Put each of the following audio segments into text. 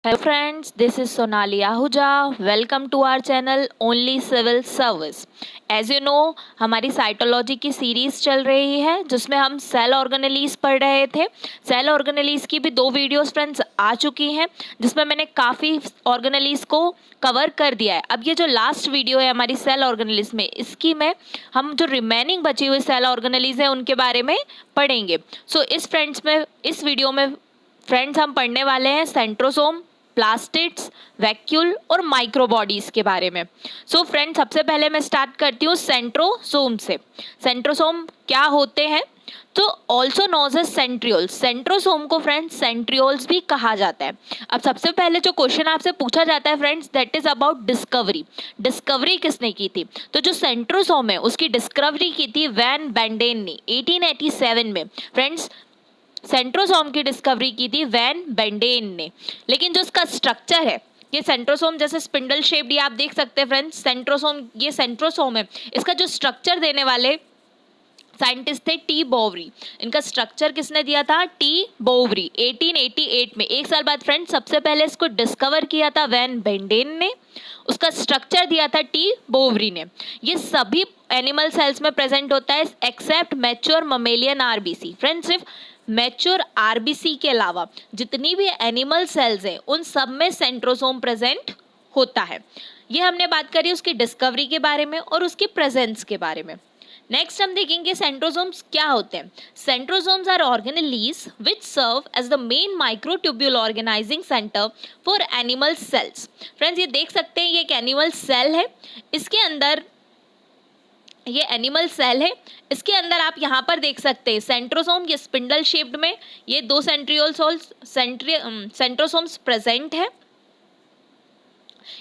Hello friends, this is Sonali Ahuja. Welcome to our channel Only Civil Service. As you know, हमारी cytology की series चल रही है जिसमें हम सेल ऑर्गेनेलीज पढ़ रहे थे। सेल ऑर्गेनेलीज की भी 2 वीडियोस फ्रेंड्स आ चुकी हैं जिसमें मैंने काफ़ी ऑर्गेनेलीज को कवर कर दिया है। अब ये जो लास्ट वीडियो है हमारी सेल ऑर्गेनेलीज में, इसकी में हम जो रिमेनिंग बची हुई सेल ऑर्गेनेलीज है उनके बारे में पढ़ेंगे। सो इस वीडियो में फ्रेंड्स हम पढ़ने वाले हैं सेंट्रोसोम, प्लास्टिड्स, वैक्यूल और माइक्रोबॉडीज के बारे में। सो फ्रेंड्स, सबसे पहले मैं स्टार्ट करती हूँ सेंट्रोसोम से। सेंट्रोसोम क्या होते हैं? तो also knows as centrioles. Centrosome को फ्रेंड्स सेंट्रियोल्स भी कहा जाता है। अब सबसे पहले जो क्वेश्चन आपसे पूछा जाता है friends, that is about discovery. Discovery किसने की थी? तो जो सेंट्रोसोम है उसकी डिस्कवरी की थी वैन बेंडेन ने 1887 में। फ्रेंड्स, सेंट्रोसोम की डिस्कवरी की थी वैन बेंडेन ने। लेकिन जो इसका स्ट्रक्चर है, ये सेंट्रोसोम जैसे स्पिंडल शेप्ड, ये आप देख सकते हैं फ्रेंड्स। ये सेंट्रोसोम है, इसका जो स्ट्रक्चर देने वाले साइंटिस्ट थे टी बोवरी। इनका स्ट्रक्चर किसने दिया था? टी बोवरी 1888 में। एक साल बाद फ्रेंड्स सबसे पहले इसको डिस्कवर किया था वैन बेंडेन ने। उसका स्ट्रक्चर दिया था टी बोवरी ने। ये सभी एनिमल सेल्स में प्रेजेंट होता है except mature mammalian RBC. Friends, सिर्फ मैच्योर आरबीसी के अलावा जितनी भी एनिमल सेल्स हैं उन सब में सेंट्रोसोम प्रेजेंट होता है। ये हमने बात करी उसकी डिस्कवरी के बारे में और उसकी प्रेजेंस के बारे में। नेक्स्ट हम देखेंगे सेंट्रोसोम्स क्या होते हैं। Centrosomes are organelles which serve as the main microtubule organising centre for animal cells. Friends, ये देख सकते हैं ये एक एनिमल सेल है। इसके अंदर ये एनिमल सेल है। इसके अंदर आप यहाँ पर देख सकते हैं सेंट्रोसोम, ये स्पिंडल शेप्ड में ये 2 सेंट्रोसोम्स प्रेजेंट है।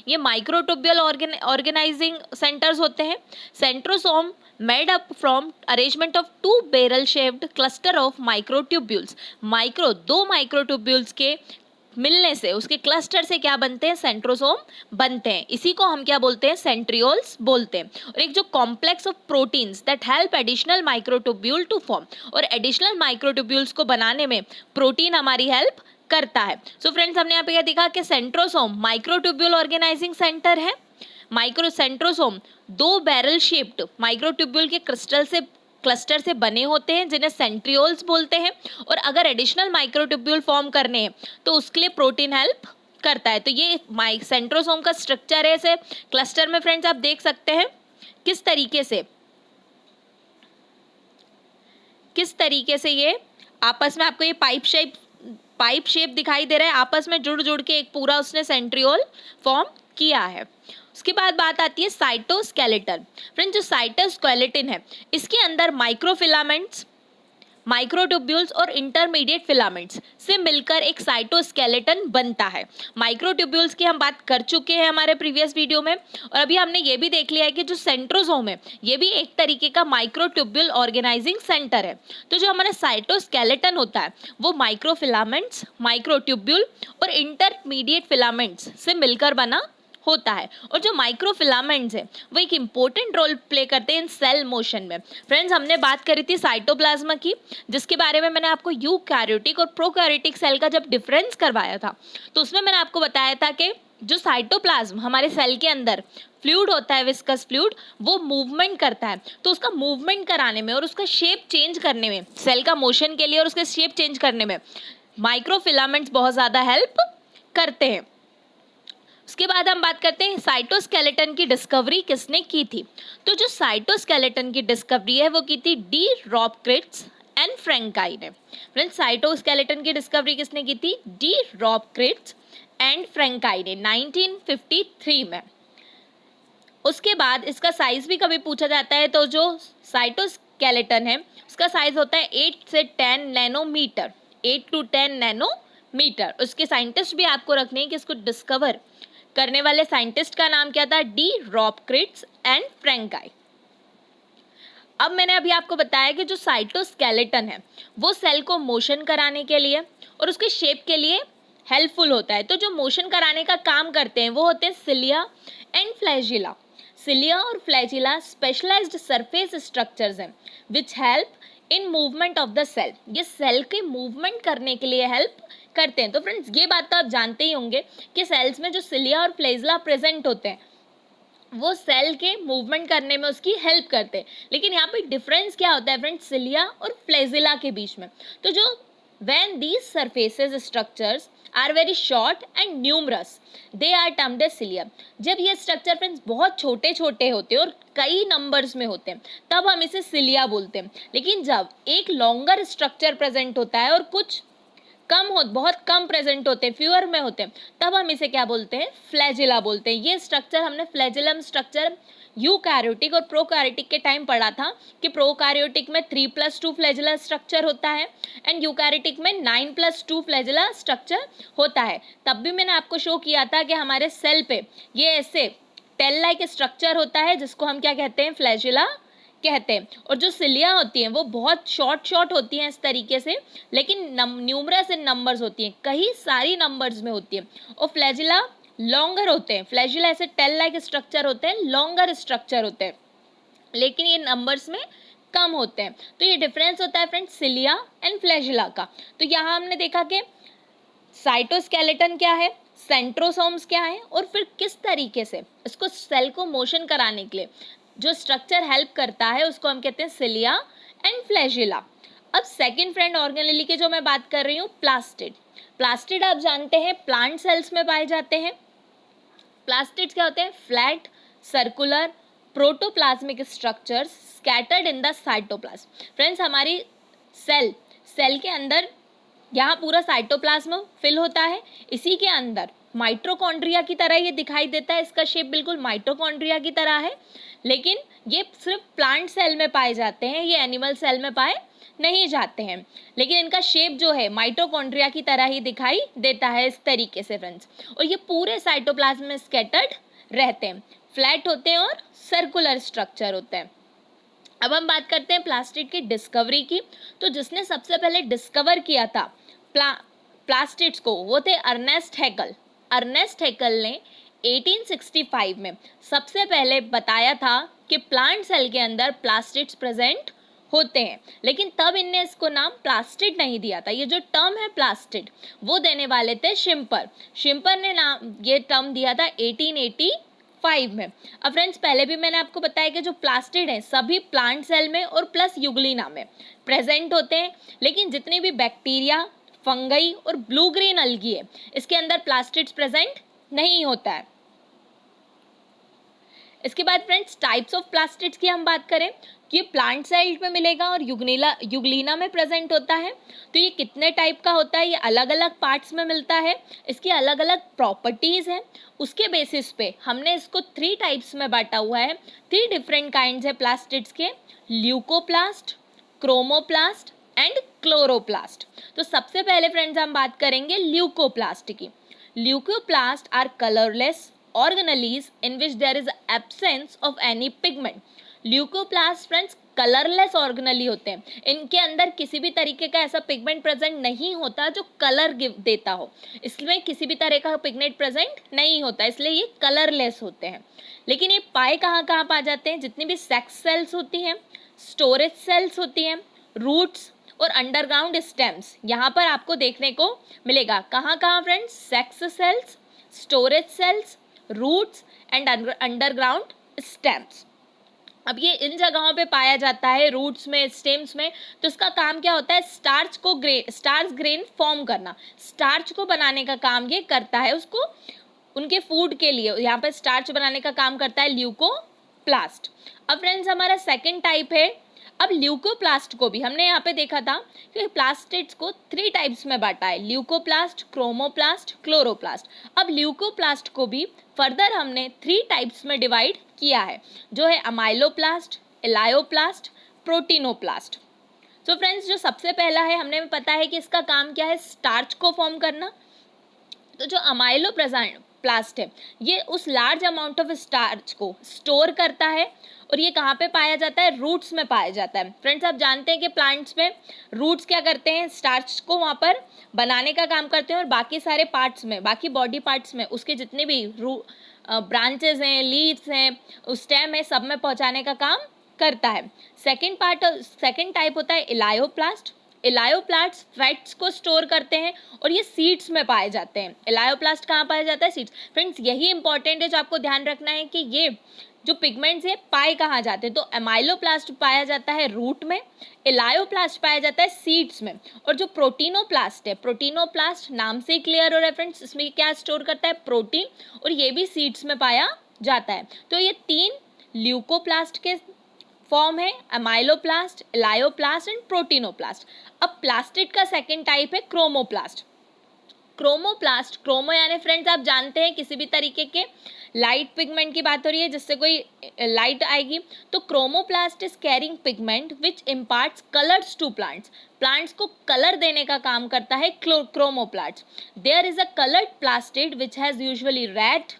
ये माइक्रोट्यूब्यूल ऑर्गेनाइजिंग सेंटर्स होते हैं। Centrosome made up from arrangement of 2 barrel shaped cluster of microtubules. 2 microtubules के मिलने से, उसके क्लस्टर से क्या बनते हैं? सेंट्रोसोम बनते हैं। इसी को हम क्या बोलते हैं? सेंट्रियोल्स बोलते हैं। और एक जो complex of proteins that help additional microtubule to form, और एडिशनल माइक्रोट्यूब्यूल्स को बनाने में प्रोटीन हमारी हेल्प करता है। सो फ्रेंड्स, हमने यहाँ पे क्या देखा कि सेंट्रोसोम माइक्रोट्यूब्यूल ऑर्गेनाइजिंग सेंटर है। सेंट्रोसोम 2 बैरल शेप्ड माइक्रोट्यूब्यूल के क्लस्टर से बने होते हैं जिन्हें सेंट्रियोल्स बोलते हैं। और अगर एडिशनल माइक्रोट्यूब्यूल फॉर्म करने हैं तो उसके लिए प्रोटीन हेल्प करता है। तो ये सेंट्रोसोम का स्ट्रक्चर है। इसे क्लस्टर में फ्रेंड्स आप देख सकते हैं किस तरीके से ये आपस में, आपको ये पाइप शेप दिखाई दे रहा है। आपस में जुड़ जुड़ के एक पूरा उसने सेंट्रियोल फॉर्म किया है। उसके बाद बात आती है साइटोस्केलेटन। फ्रेंड्स, जो साइटोस्केलेटन है इसके अंदर माइक्रोफिलामेंट्स, माइक्रोट्यूब्यूल्स और इंटरमीडिएट फिलामेंट्स से मिलकर एक साइटोस्केलेटन बनता है। माइक्रोट्यूब्यूल्स की हम बात कर चुके हैं हमारे प्रीवियस वीडियो में, और अभी हमने ये भी देख लिया है कि जो सेंट्रोसोम है ये भी एक तरीके का माइक्रोट्यूब्यूल ऑर्गेनाइजिंग सेंटर है। तो जो हमारा साइटोस्केलेटन होता है वो माइक्रोफिलामेंट्स, माइक्रोट्यूब्यूल और इंटरमीडिएट फिलामेंट्स से मिलकर बना होता है। और जो माइक्रोफिलामेंट्स है वो एक इंपॉर्टेंट रोल प्ले करते हैं इन सेल मोशन में। फ्रेंड्स, हमने बात करी थी साइटोप्लाज्मा की, जिसके बारे में मैंने आपको यूकैरियोटिक और प्रोकैरियोटिक सेल का जब डिफरेंस करवाया था तो उसमें मैंने आपको बताया था कि जो साइटोप्लाज्म हमारे सेल के अंदर फ्लूइड होता है, विस्कस फ्लूइड, वो मूवमेंट करता है। तो उसका मूवमेंट कराने में और उसका शेप चेंज करने में, सेल का मोशन के लिए और उसके शेप चेंज करने में माइक्रोफिलामेंट्स बहुत ज़्यादा हेल्प करते हैं। उसके बाद हम बात करते हैं साइटोस्केलेटन की डिस्कवरी किसने की थी। तो जो साइटोस्केलेटन की डिस्कवरी है वो की थी डी रॉबक्रिट्स एंड फ्रैंकाई ने। फ्रेंड्स, साइटोस्केलेटन की डिस्कवरी किसने की थी? डी रॉबक्रिट्स एंड फ्रैंकाई ने 1953 में। उसके बाद इसका साइज भी कभी पूछा जाता है तो जो साइटोस्केलेटन है उसका साइज होता है 8 से 10 नैनोमीटर, 8 to 10 नैनोमीटर। उसके साइंटिस्ट भी आपको रखने हैं कि इसको डिस्कवर करने वाले साइंटिस्ट का नाम क्या था? डी रॉबक्रिट्स एंड फ्रैंकाई। अब मैंने अभी आपको बताया कि जो साइटोस्केलेटन है वो सेल को मोशन कराने के लिए और उसके शेप के लिए हेल्पफुल होता है। तो जो मोशन कराने का काम करते हैं वो होते हैं सिलिया एंड फ्लैजिला। सिलिया और फ्लैजिला स्पेशलाइज्ड सरफेस स्ट्रक्चर्स हैं which help in movement of the cell. ये सेल के मूवमेंट करने के लिए हेल्प करते हैं। तो फ्रेंड्स ये बात तो आप जानते ही होंगे कि सेल्स में जो सिलिया और फ्लैजेला प्रेजेंट होते हैं वो सेल के मूवमेंट करने में उसकी हेल्प करते हैं। लेकिन यहाँ पे डिफरेंस क्या होता है फ्रेंड्स सिलिया और फ्लैजेला के बीच में? तो जो when these surfaces structures are very short and numerous they are termed as cilia। जब ये स्ट्रक्चर फ्रेंड्स बहुत छोटे छोटे होते हैं और कई नंबर्स में होते हैं तब हम इसे सिलिया बोलते हैं। लेकिन जब एक लॉन्गर स्ट्रक्चर प्रेजेंट होता है और कुछ बहुत कम प्रेजेंट होते हैं, फ्यूअर में होते हैं, तब हम इसे क्या बोलते हैं? फ्लैजिला बोलते हैं। ये स्ट्रक्चर हमने फ्लैजिलम स्ट्रक्चर यूकैरियोटिक और प्रोकैरियोटिक के टाइम पढ़ा था कि प्रोकैरियोटिक में 3+2 फ्लैजिला स्ट्रक्चर होता है एंड यूकैरियोटिक में 9+2 फ्लैजिला स्ट्रक्चर होता है। तब भी मैंने आपको शो किया था कि हमारे सेल पे ये ऐसे टेल लाइक स्ट्रक्चर होता है जिसको हम क्या कहते हैं? फ्लैजिला कहते हैं। और जो सिलिया होती हैं वो बहुत शॉर्ट होती हैं इस तरीके से, लेकिन न्यूमरस इन नंबर्स होती हैं, कई सारी नंबर्स में होती हैं। और फ्लैजिला लॉन्गर होते हैं। फ्लैजिला ऐसे टेल लाइक स्ट्रक्चर होते हैं, लॉन्गर स्ट्रक्चर होते हैं, लेकिन ये नंबर्स में कम होते हैं। तो ये डिफरेंस होता है फ्रेंड्स सिलिया एंड फ्लैजिला का। तो यहाँ हमने देखा कि साइटोस्केलेटन क्या है, सेंट्रोसोम्स क्या है, और फिर किस तरीके से इसको सेल को मोशन कराने के लिए जो स्ट्रक्चर हेल्प करता है उसको हम कहते हैं सिलिया एंड फ्लैजिला। अब सेकंड फ्रेंड ऑर्गेनेली की जो मैं बात कर रही हूँ प्लास्टिड। प्लास्टिड आप जानते हैं प्लांट सेल्स में पाए जाते हैं। प्लास्टिड्स क्या होते हैं? Flat circular protoplasmic structures scattered in the cytoplasm. Friends हमारी सेल के अंदर यहाँ पूरा साइटोप्लाज्म फिल होता है, इसी के अंदर माइटोकॉन्ड्रिया की तरह ये दिखाई देता है। इसका शेप बिल्कुल माइटोकॉन्ड्रिया की तरह है, लेकिन ये सिर्फ प्लांट सेल में पाए जाते हैं, ये एनिमल सेल में पाए नहीं जाते हैं। लेकिन इनका शेप जो है माइटोकॉन्ड्रिया की तरह ही दिखाई देता है इस तरीके से फ्रेंड्स। और ये पूरे साइटोप्लाज्म में स्कैटर्ड रहते हैं, फ्लैट होते हैं और सर्कुलर स्ट्रक्चर होते हैं। अब हम बात करते हैं प्लास्टिड की डिस्कवरी की। तो जिसने सबसे पहले डिस्कवर किया था प्लास्टिड्स को वो थे अर्नेस्ट हैकल। अर्नेस्ट हैकल ने 1865 में सबसे पहले बताया था कि प्लांट सेल के अंदर प्लास्टिड्स प्रेजेंट होते हैं, लेकिन तब इनने इसको नाम प्लास्टिड नहीं दिया था। ये जो टर्म है प्लास्टिड वो देने वाले थे शिम्पर। शिम्पर ने नाम ये टर्म दिया था 1885 में। अब फ्रेंड्स पहले भी मैंने आपको बताया कि जो प्लास्टिड है सभी प्लांट सेल में और प्लस यूग्लिना में प्रेजेंट होते हैं, लेकिन जितने भी बैक्टीरिया फंगई और ब्लू ग्रीन अलगी है इसके अंदर प्लास्टिड्स प्रेजेंट नहीं होता है। इसके बाद फ्रेंड्स टाइप्स ऑफ प्लास्टिड्स की हम बात करें कि ये प्लांट सेल में मिलेगा और यूग्लिना में प्रेजेंट होता है। तो ये कितने टाइप का होता है? ये अलग अलग पार्ट्स में मिलता है, इसकी अलग अलग प्रॉपर्टीज हैं। उसके बेसिस पे हमने इसको 3 टाइप्स में बांटा हुआ है। 3 डिफरेंट काइंड्स है प्लास्टिड्स के, ल्यूकोप्लास्ट, क्रोमोप्लास्ट एंड क्लोरोप्लास्ट। तो सबसे पहले फ्रेंड्स हम बात करेंगे ल्यूकोप्लास्ट की। Leucoplast are colourless organelles in which there is absence of any pigment। Leucoplast friends colourless organelle होते हैं, इनके अंदर किसी भी तरीके का ऐसा पिगमेंट प्रेजेंट नहीं होता जो कलर देता हो। इसमें किसी भी तरह का पिगमेंट प्रेजेंट नहीं होता, इसलिए ये कलरलेस होते हैं। लेकिन ये पाए कहाँ कहाँ पा जाते हैं? जितनी भी सेक्स सेल्स होती हैं, स्टोरेज सेल्स होती हैं, रूट्स और अंडरग्राउंड स्टेम्स यहाँ पर आपको देखने को मिलेगा। कहाँ कहाँ friends? Sex cells, storage cells, roots and underground stems. अब ये इन जगहों पे पाया जाता है, रूट्स में, स्टेम्स में। तो इसका काम क्या होता है? स्टार्च ग्रेन फॉर्म करना, स्टार्च को बनाने का काम ये करता है, उसको उनके फूड के लिए यहाँ पे स्टार्च बनाने का काम करता है ल्यूकोप्लास्ट। अब फ्रेंड्स हमारा सेकेंड टाइप है। अब ल्यूकोप्लास्ट को भी हमने यहाँ पे देखा था कि प्लास्टिड्स को 3 टाइप्स में बांटा है, ल्यूकोप्लास्ट, क्रोमोप्लास्ट, क्लोरोप्लास्ट। अब ल्यूकोप्लास्ट को भी फर्दर हमने 3 टाइप्स में डिवाइड किया है, जो है अमाइलोप्लास्ट, एलायोप्लास्ट, प्रोटीनोप्लास्ट। तो फ्रेंड्स जो सबसे पहला है हमने पता है कि इसका काम क्या है? स्टार्च को फॉर्म करना। तो जो अमाइलोप्लास्ट है ये उस लार्ज अमाउंट ऑफ स्टार्च को स्टोर करता है, और ये कहाँ पे पाया जाता है? रूट्स में पाया जाता है। फ्रेंड्स आप जानते हैं कि प्लांट्स में रूट्स क्या करते हैं? स्टार्च को वहाँ पर बनाने का काम करते हैं, और बाकी सारे पार्ट्स में, बाकी बॉडी पार्ट्स में उसके जितने भी ब्रांचेस हैं, लीव्स हैं, स्टेम है, सब में पहुँचाने का काम करता है। सेकेंड टाइप होता है एलायोप्लास्ट। इलायोप्लास्ट फैट्स को स्टोर करते हैं और ये सीड्स में पाए जाते हैं। इलायोप्लास्ट कहाँ पाया जाता है? सीड्स। फ्रेंड्स यही इंपॉर्टेंट है जो आपको ध्यान रखना है कि ये जो पिगमेंट्स है पाए कहाँ जाते हैं। तो एमाइलोप्लास्ट पाया जाता है रूट में, इलायोप्लास्ट पाया जाता है सीड्स में, और जो प्रोटीनोप्लास्ट है, प्रोटीनोप्लास्ट नाम से ही क्लियर हो रहा है फ्रेंड्स, इसमें क्या स्टोर करता है? प्रोटीन, और ये भी सीड्स में पाया जाता है। तो ये 3 ल्यूकोप्लास्ट के फॉर्म है, अमाइलोप्लास्ट, इलायोप्लास्ट एंड प्रोटीनोप्लास्ट। अब प्लास्टिड का सेकेंड टाइप है क्रोमोप्लास्ट। क्रोमोप्लास्ट, क्रोमो यानी फ्रेंड्स आप जानते हैं किसी भी तरीके के लाइट पिगमेंट की बात हो रही है जिससे कोई लाइट आएगी, तो chromoplast is carrying pigment which imparts colours to plants. Plants को कलर देने का काम करता है chromoplast. There is a coloured plastid which has usually red,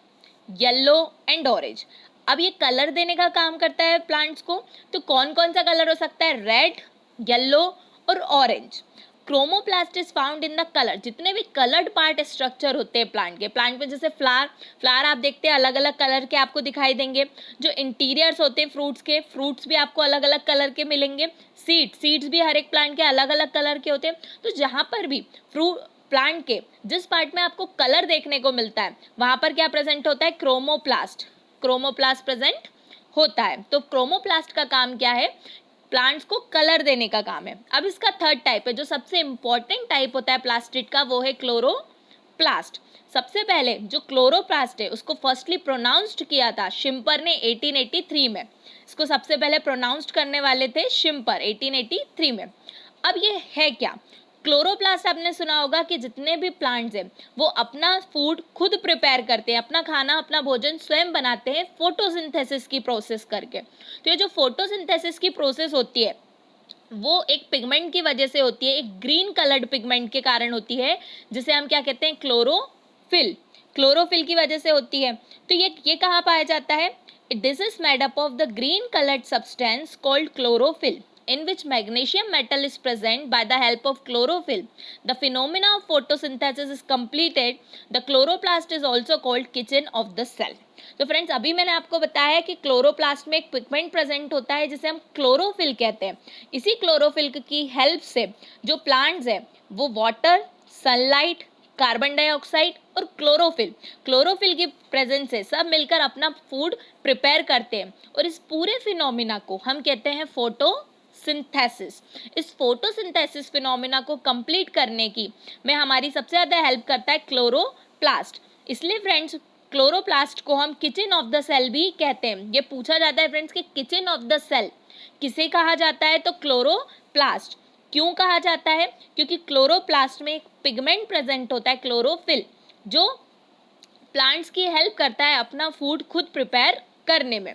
yellow and orange. अब ये कलर देने का काम करता है प्लांट्स को, तो कौन कौन सा कलर हो सकता है? रेड, येलो और orange. Chromoplast is found in the colour. जितने भी कलर्ड पार्ट स्ट्रक्चर होते हैं प्लांट के, प्लांट में जैसे फ्लावर आप देखते हैं अलग अलग कलर के आपको दिखाई देंगे। जो इंटीरियर्स होते हैं फ्रूट्स के, फ्रूट्स भी आपको अलग अलग कलर के मिलेंगे। सीड्स भी हर एक प्लांट के अलग अलग कलर के होते हैं। तो जहाँ पर भी प्लांट के जिस पार्ट में आपको कलर देखने को मिलता है वहाँ पर क्या प्रेजेंट होता है? क्रोमोप्लास्ट प्रेजेंट होता है। तो क्रोमोप्लास्ट का काम क्या है? प्लांट्स को कलर देने का काम है। अब इसका थर्ड टाइप है जो सबसे इंपॉर्टेंट टाइप होता है प्लास्टिड का, वो है क्लोरोप्लास्ट। सबसे पहले जो क्लोरोप्लास्ट है उसको फर्स्टली प्रोनाउंस्ड किया था शिम्पर ने 1883 में। इसको सबसे पहले प्रोनाउंस्ड करने वाले थे शिम्पर 1883 में। अब ये है क्या? क्लोरोप्लास्ट आपने सुना होगा कि जितने भी प्लांट्स हैं वो अपना फूड खुद प्रिपेयर करते हैं, अपना खाना अपना भोजन स्वयं बनाते हैं फोटोसिंथेसिस की प्रोसेस करके। तो ये जो फोटोसिंथेसिस की प्रोसेस होती है वो एक पिगमेंट की वजह से होती है, एक ग्रीन कलर्ड पिगमेंट के कारण होती है जिसे हम क्या कहते हैं? क्लोरोफिल। क्लोरोफिल की वजह से होती है। तो ये कहाँ पाया जाता है? This is made up of the green coloured substance called chlorophyll in which magnesium metal is present by the help of chlorophyll. The phenomena of photosynthesis is completed. The chloroplast is also called kitchen of the cell. तो friends अभी मैंने आपको बताया है कि chloroplast में एक pigment present होता है जिसे हम क्लोरोफिल कहते हैं। इसी क्लोरोफिल की हेल्प से जो प्लांट्स है वो वाटर, सनलाइट, कार्बन डाइऑक्साइड और क्लोरोफिल की प्रेजेंस से सब मिलकर अपना फूड प्रिपेयर करते हैं, और इस पूरे फिनोमिना को हम कहते हैं फोटोसिंथेसिस। इस फोटोसिंथेसिस फिनोमिना को कंप्लीट करने की में हमारी सबसे ज़्यादा हेल्प करता है क्लोरोप्लास्ट। इसलिए फ्रेंड्स क्लोरोप्लास्ट को हम किचन ऑफ द सेल भी कहते हैं। ये पूछा जाता है फ्रेंड्स कि किचन ऑफ द सेल किसे कहा जाता है? तो क्लोरोप्लास्ट। क्यों कहा जाता है? क्योंकि क्लोरोप्लास्ट में एक पिगमेंट प्रेजेंट होता है क्लोरोफिल, जो प्लांट्स की हेल्प करता है अपना फूड खुद प्रिपेयर करने में।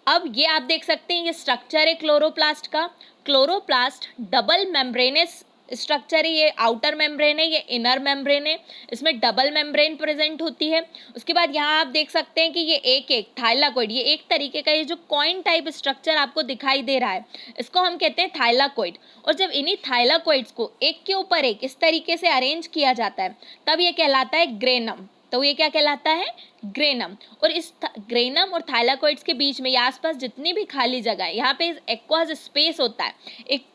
अब ये आप देख सकते हैं ये स्ट्रक्चर है क्लोरोप्लास्ट का। क्लोरोप्लास्ट डबल मेम्ब्रेनस स्ट्रक्चर है, ये आउटर मेम्ब्रेन है, ये इनर मेम्ब्रेन है, इसमें डबल मेम्ब्रेन प्रेजेंट होती है। उसके बाद यहाँ आप देख सकते हैं कि ये एक थाइलाकोइड, ये एक तरीके का ये जो कॉइन टाइप स्ट्रक्चर आपको दिखाई दे रहा है इसको हम कहते हैं थाइलाकोइड। और जब इन्हीं थाइलाकोइड्स को एक के ऊपर एक इस तरीके से अरेंज किया जाता है तब ये कहलाता है ग्रेनम। तो ये क्या कहलाता है? ग्रेनम। और इस ग्रेनम और थाइलाकोइड्स के बीच में आसपास जितनी भी खाली जगह है यहाँ पे एक्वास स्पेस होता है, एक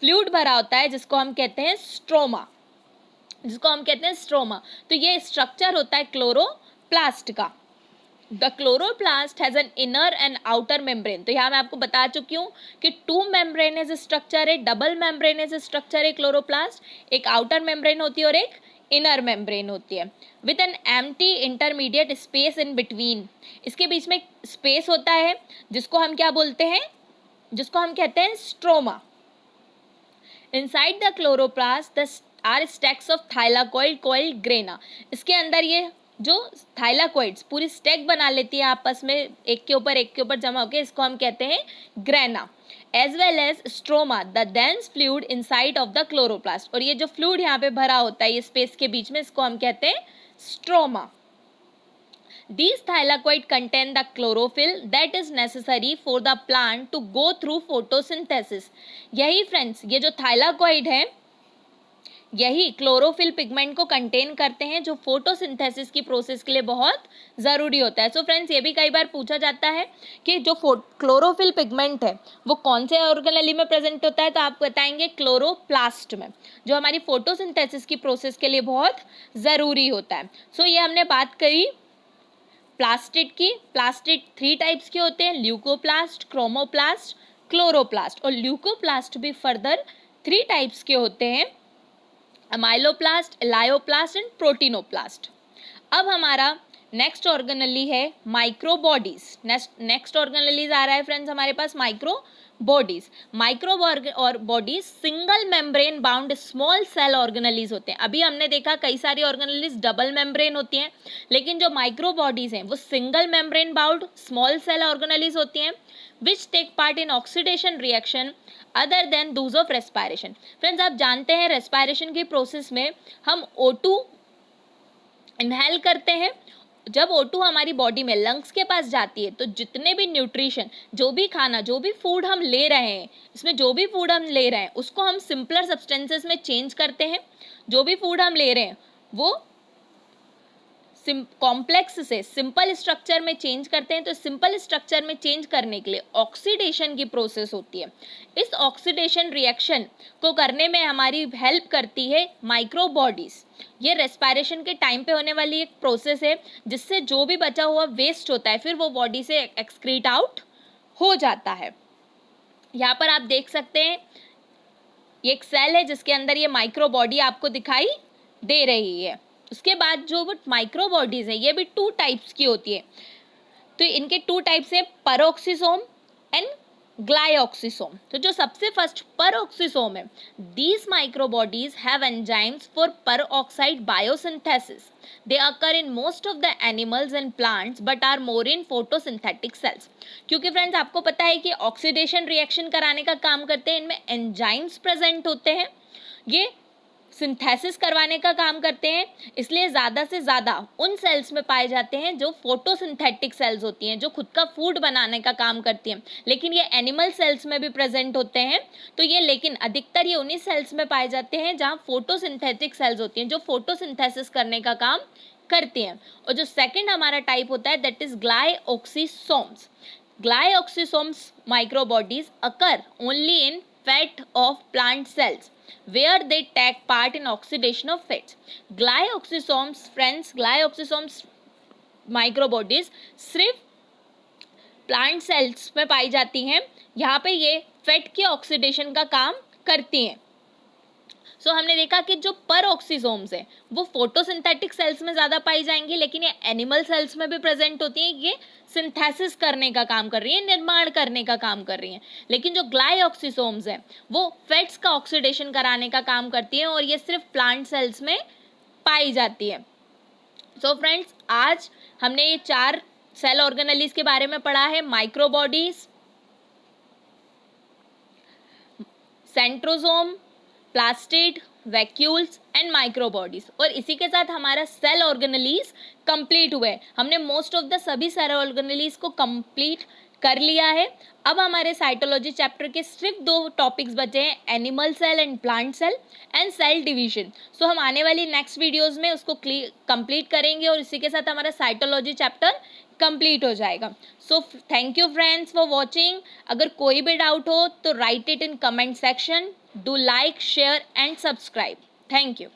फ्लूइड भरा होता है जिसको हम कहते हैं स्ट्रोमा, तो ये स्ट्रक्चर होता है क्लोरोप्लास्ट का। The chloroplast has an inner and outer membrane. तो यहाँ मैं आपको बता चुकी हूँ कि 2 मेम्ब्रेनेज स्ट्रक्चर है, डबल मेम्ब्रेनेज स्ट्रक्चर है क्लोरोप्लास्ट, एक आउटर मेम्ब्रेन होती है और एक इनर मेम्ब्रेन होती है, with an empty intermediate space in between. इसके बीच में स्पेस होता है जिसको हम क्या बोलते हैं? जिसको हम कहते हैं stroma. Inside the chloroplast the are stacks of thylakoid called grana. इसके अंदर ये जो थाइलाकोइड्स पूरी स्टैक बना लेती है आपस में एक के ऊपर जमा होकर, इसको हम कहते हैं grana. As well as stroma the dense fluid inside of the chloroplast. और ये जो फ्लूइड यहाँ पे भरा होता है ये स्पेस के बीच में, इसको हम कहते हैं stroma. These thylakoid contain the chlorophyll that is necessary for the plant to go through photosynthesis. यही फ्रेंड्स ये जो थाइलाकोइड है यही क्लोरोफिल पिगमेंट को कंटेन करते हैं, जो फोटोसिंथेसिस की प्रोसेस के लिए बहुत ज़रूरी होता है। सो फ्रेंड्स, ये भी कई बार पूछा जाता है कि जो क्लोरोफिल पिगमेंट है वो कौन से ऑर्गेनेली में प्रेजेंट होता है, तो आप बताएंगे क्लोरोप्लास्ट में, जो हमारी फोटोसिंथेसिस की प्रोसेस के लिए बहुत ज़रूरी होता है। सो ये हमने बात करी प्लास्टिड की। प्लास्टिड 3 टाइप्स के होते हैं, ल्यूकोप्लास्ट, क्रोमोप्लास्ट, क्लोरोप्लास्ट, और ल्यूकोप्लास्ट भी फर्दर 3 टाइप्स के होते हैं, अमाइलोप्लास्ट, एलायोप्लास्ट एंड प्रोटीनोप्लास्ट। अब हमारा नेक्स्ट ऑर्गेनेली है माइक्रोबॉडीज। नेक्स्ट ऑर्गेनेलीज आ रहा है फ्रेंड्स हमारे पास microbodies. Microbodies single membrane bound small cell organelles होते हैं। अभी हमने देखा कई सारी ऑर्गेनेलीज डबल मेम्ब्रेन होती हैं, लेकिन जो माइक्रोबॉडीज हैं वो single membrane bound small cell organelles होती हैं, which take part in oxidation reaction other than those of respiration. Friends, आप जानते हैं रेस्पायरेशन की प्रोसेस में हम O2 इनहेल करते हैं। जब O2 हमारी बॉडी में लंग्स के पास जाती है तो जितने भी न्यूट्रिशन, जो भी खाना, जो भी फूड हम ले रहे हैं, इसमें जो भी फूड हम ले रहे हैं उसको हम सिंपलर सब्सटेंसेस में चेंज करते हैं। जो भी फूड हम ले रहे हैं वो कॉम्प्लेक्स से सिंपल स्ट्रक्चर में चेंज करते हैं। तो सिंपल स्ट्रक्चर में चेंज करने के लिए ऑक्सीडेशन की प्रोसेस होती है। इस ऑक्सीडेशन रिएक्शन को करने में हमारी हेल्प करती है माइक्रोबॉडीज। ये रेस्पायरेशन के टाइम पे होने वाली एक प्रोसेस है, जिससे जो भी बचा हुआ वेस्ट होता है फिर वो बॉडी से एक्सक्रीट आउट हो जाता है। यहाँ पर आप देख सकते हैं ये एक सेल है जिसके अंदर ये माइक्रोबॉडी आपको दिखाई दे रही है। उसके बाद जो माइक्रोबॉडीज है ये भी 2 टाइप्स की होती है। तो इनके 2 टाइप्स है, परऑक्सीसोम एंड ग्लाइऑक्सीसोम। तो जो सबसे फर्स्ट परऑक्सीसोम है, these microbodies have enzymes for peroxide biosynthesis. They occur in most of the animals and plants but are more in photosynthetic cells. क्योंकि फ्रेंड्स आपको पता है कि ऑक्सीडेशन रिएक्शन कराने का काम करते हैं, इनमें एंजाइम्स प्रेजेंट होते हैं, ये सिंथेसिस करवाने का काम करते हैं, इसलिए ज़्यादा से ज़्यादा उन सेल्स में पाए जाते हैं जो फोटोसिंथेटिक सेल्स होती हैं, जो खुद का फूड बनाने का काम करती हैं। लेकिन ये एनिमल सेल्स में भी प्रेजेंट होते हैं। तो ये लेकिन अधिकतर ये उन्हीं सेल्स में पाए जाते हैं जहाँ फोटोसिंथेटिक सेल्स होती हैं, जो फोटोसिंथेसिस करने का काम करती हैं। और जो सेकेंड हमारा टाइप होता है that is glyoxysomes. Glyoxysomes microbodies occur only in fat of plant cells where they take part in oxidation of fats. Glyoxysomes friends, glyoxysomes microbodies सिर्फ प्लांट सेल्स में पाई जाती हैं। यहाँ पे ये फैट के ऑक्सीडेशन का काम करती हैं। सो हमने देखा कि जो परऑक्सीसोम्स है वो फोटोसिंथेटिक सेल्स में ज़्यादा पाई जाएंगी, लेकिन ये एनिमल सेल्स में भी प्रेजेंट होती हैं। ये सिंथेसिस करने का काम कर रही है, निर्माण करने का काम कर रही हैं। लेकिन जो ग्लाइऑक्सीसोम्स है वो फैट्स का ऑक्सीडेशन कराने का काम करती हैं, और ये सिर्फ प्लांट सेल्स में पाई जाती है। सो फ्रेंड्स, आज हमने ये 4 सेल ऑर्गेनेलीज के बारे में पढ़ा है, microbodies, centrosome, plastid, vacuoles and microbodies. और इसी के साथ हमारा सेल ऑर्गेनेलीज कंप्लीट हुए। हमने मोस्ट ऑफ द सभी सेल ऑर्गेनेलीज को कंप्लीट कर लिया है। अब हमारे साइटोलॉजी चैप्टर के सिर्फ 2 टॉपिक्स बचे हैं, animal cell and plant cell and cell division. So हम आने वाली नेक्स्ट वीडियोस में उसको कंप्लीट करेंगे, और इसी के साथ हमारा साइटोलॉजी चैप्टर कंप्लीट हो जाएगा। So thank you friends for watching. अगर कोई भी डाउट हो तो right it in comment section. Do like, share and subscribe. Thank you.